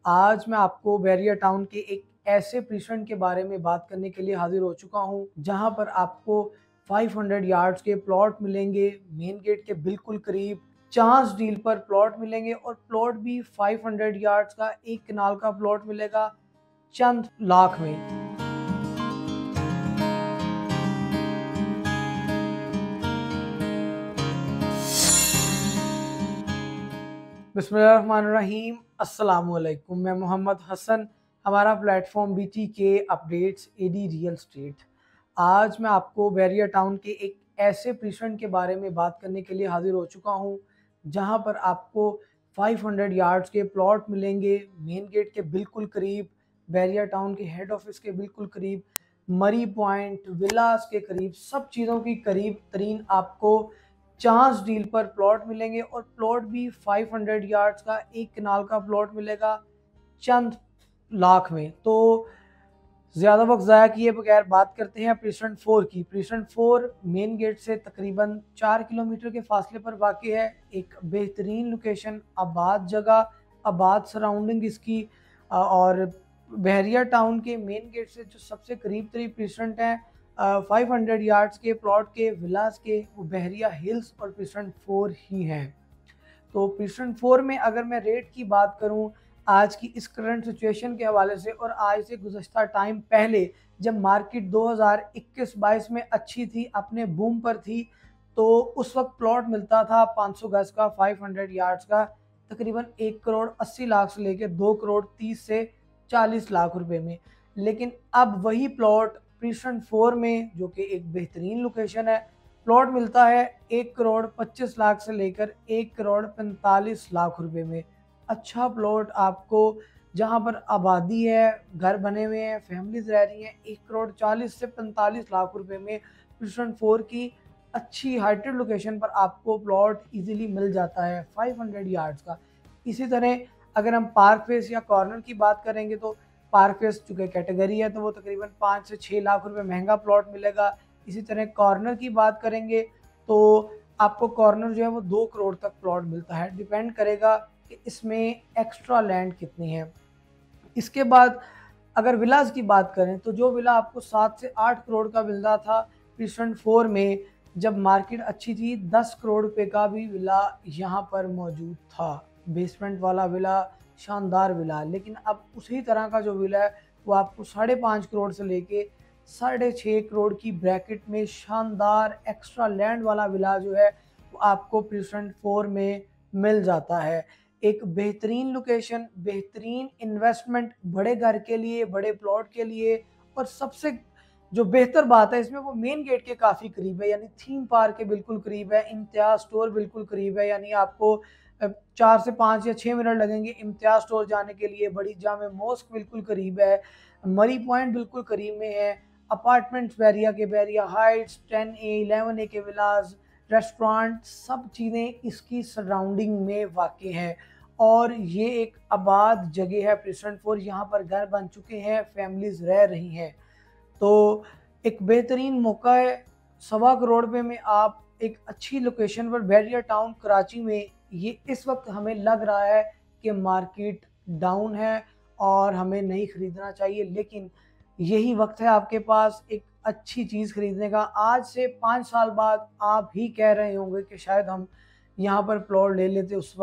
आज मैं आपको बैरिया टाउन के एक ऐसे प्रीसेंट के बारे में बात करने के लिए हाजिर हो चुका हूं जहां पर आपको 500 यार्ड्स के प्लॉट मिलेंगे मेन गेट के बिल्कुल करीब। चांस डील पर प्लॉट मिलेंगे और प्लॉट भी 500 यार्ड्स का एक कनाल का प्लॉट मिलेगा चंद लाख में। बिस्मिल्लाहिर्रहमानिर्रहीम। अस्सलामुअलैकुम। मैं मोहम्मद हसन। हमारा platform BTK updates AD real estate. आज मैं आपको बैरिया टाउन के एक ऐसे प्रीसेंट के बारे में बात करने के लिए हाजिर हो चुका हूं जहां पर आपको 500 यार्ड्स के प्लॉट मिलेंगे मेन गेट के बिल्कुल करीब, बैरिया टाउन के हेड ऑफिस के बिल्कुल करीब, मरी पॉइंट विलास के करीब, सब चीज़ों की करीब तरीन आपको चांस डील पर प्लॉट मिलेंगे और प्लॉट भी 500 यार्ड्स का एक कनाल का प्लॉट मिलेगा चंद लाख में। तो ज़्यादा वक्त ज़ाया किए बगैर बात करते हैं प्रीसेंट 4 की। प्रीसेंट 4 मेन गेट से तकरीबन 4 किलोमीटर के फासले पर वाक़ है। एक बेहतरीन लोकेशन, आबाद जगह, आबाद सराउंडिंग इसकी। और बहरिया टाउन के मेन गेट से जो सबसे करीब तरीब प्रीसेंट हैं 500 यार्ड्स के प्लॉट के विलास के, वो बहरिया हिल्स और प्रीसेंट 4 ही हैं। तो प्रीसेंट 4 में अगर मैं रेट की बात करूं आज की इस करंट सिचुएशन के हवाले से और आज से गुज़श्ता टाइम पहले जब मार्केट 2021-22 में अच्छी थी, अपने बूम पर थी, तो उस वक्त प्लॉट मिलता था 500 गज का 500 यार्ड्स का तकरीबन 1 करोड़ 80 लाख से लेकर 2 करोड़ 30 से 40 लाख रुपए में। लेकिन अब वही प्लॉट प्रीसेंट 4 में, जो कि एक बेहतरीन लोकेशन है, प्लॉट मिलता है 1 करोड़ 25 लाख से लेकर 1 करोड़ 45 लाख रुपए में। अच्छा प्लॉट आपको जहां पर आबादी है, घर बने हुए हैं, फैमिलीज रह रही हैं, 1 करोड़ 40 से 45 लाख रुपए में प्रीसेंट 4 की अच्छी हाइटेड लोकेशन पर आपको प्लॉट इजीली मिल जाता है 500 यार्ड्स का। इसी तरह अगर हम पार्क फेस या कॉर्नर की बात करेंगे तो पार्क फेस चूँकि कैटेगरी है तो वो तकरीबन 5 से 6 लाख रुपए महंगा प्लॉट मिलेगा। इसी तरह कॉर्नर की बात करेंगे तो आपको कॉर्नर जो है वो 2 करोड़ तक प्लॉट मिलता है। डिपेंड करेगा कि इसमें एक्स्ट्रा लैंड कितनी है। इसके बाद अगर विलास की बात करें तो जो विला आपको 7 से 8 करोड़ का मिल रहा था प्रीसेंट 4 में, जब मार्केट अच्छी थी 10 करोड़ रुपए का भी विला यहाँ पर मौजूद था। बेसमेंट वाला विला, शानदार विला। लेकिन अब उसी तरह का जो विला है वो आपको 5.5 करोड़ से लेके 6.5 करोड़ की ब्रैकेट में शानदार एक्स्ट्रा लैंड वाला विला जो है वो आपको प्रीसेंट 4 में मिल जाता है। एक बेहतरीन लोकेशन, बेहतरीन इन्वेस्टमेंट बड़े घर के लिए, बड़े प्लॉट के लिए। और सबसे जो बेहतर बात है इसमें, वो मेन गेट के काफ़ी करीब है, यानी थीम पार्क के बिल्कुल करीब है, इम्तियाज़ स्टोर बिल्कुल करीब है, यानी आपको 4 से 5 या 6 मिनट लगेंगे इम्तियाज़ स्टोर जाने के लिए। बड़ी जामे मॉस्क बिल्कुल करीब है, मरी पॉइंट बिल्कुल करीब में है, अपार्टमेंट्स बैरिया के, बैरिया हाइट्स, 10A 11A के विलाज, रेस्टोरेंट, सब चीज़ें इसकी सराउंडिंग में वाक़ हैं। और ये एक आबाद जगह है प्रीसेंट 4, यहाँ पर घर बन चुके हैं, फैमिलीज रह रही हैं। तो एक बेहतरीन मौका है। 1.25 करोड़ रुपए में आप एक अच्छी लोकेशन पर, बैरिया टाउन कराची में, ये इस वक्त हमें लग रहा है कि मार्केट डाउन है और हमें नहीं ख़रीदना चाहिए, लेकिन यही वक्त है आपके पास एक अच्छी चीज़ खरीदने का। आज से 5 साल बाद आप ही कह रहे होंगे कि शायद हम यहाँ पर प्लॉट ले लेते, उस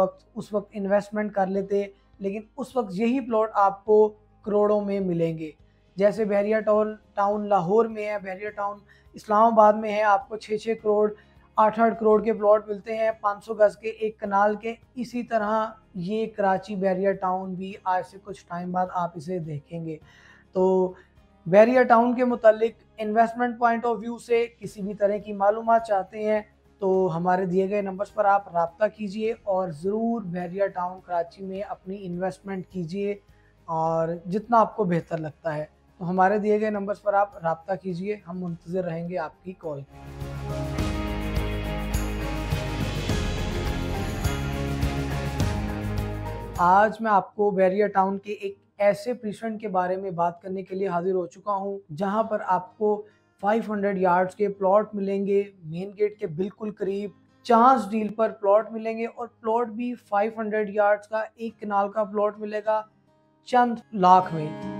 वक्त इन्वेस्टमेंट कर लेते, लेकिन उस वक्त यही प्लॉट आपको करोड़ों में मिलेंगे। जैसे बहरिया टाउन लाहौर में है, बहरिया टाउन इस्लामाबाद में है, आपको 6-6 करोड़ 8-8 करोड़ के प्लॉट मिलते हैं 500 गज के एक कनाल के। इसी तरह ये कराची बहरिया टाउन भी आज से कुछ टाइम बाद आप इसे देखेंगे। तो बहरिया टाउन के मुतालिक इन्वेस्टमेंट पॉइंट ऑफ व्यू से किसी भी तरह की मालूमात चाहते हैं तो हमारे दिए गए नंबर्स पर आप रब्ता कीजिए और ज़रूर बहरिया टाउन कराची में अपनी इन्वेस्टमेंट कीजिए, और जितना आपको बेहतर लगता है। तो हमारे दिए गए नंबर्स पर आप रब्ता कीजिए, हम मुंतज़िर रहेंगे आपकी कॉल की। आज मैं आपको बैरिया टाउन के एक ऐसे प्रीसेंट के बारे में बात करने के लिए हाजिर हो चुका हूं जहां पर आपको 500 यार्ड्स के प्लॉट मिलेंगे मेन गेट के बिल्कुल करीब। चांस डील पर प्लॉट मिलेंगे और प्लॉट भी 500 यार्ड्स का एक कनाल का प्लॉट मिलेगा चंद लाख में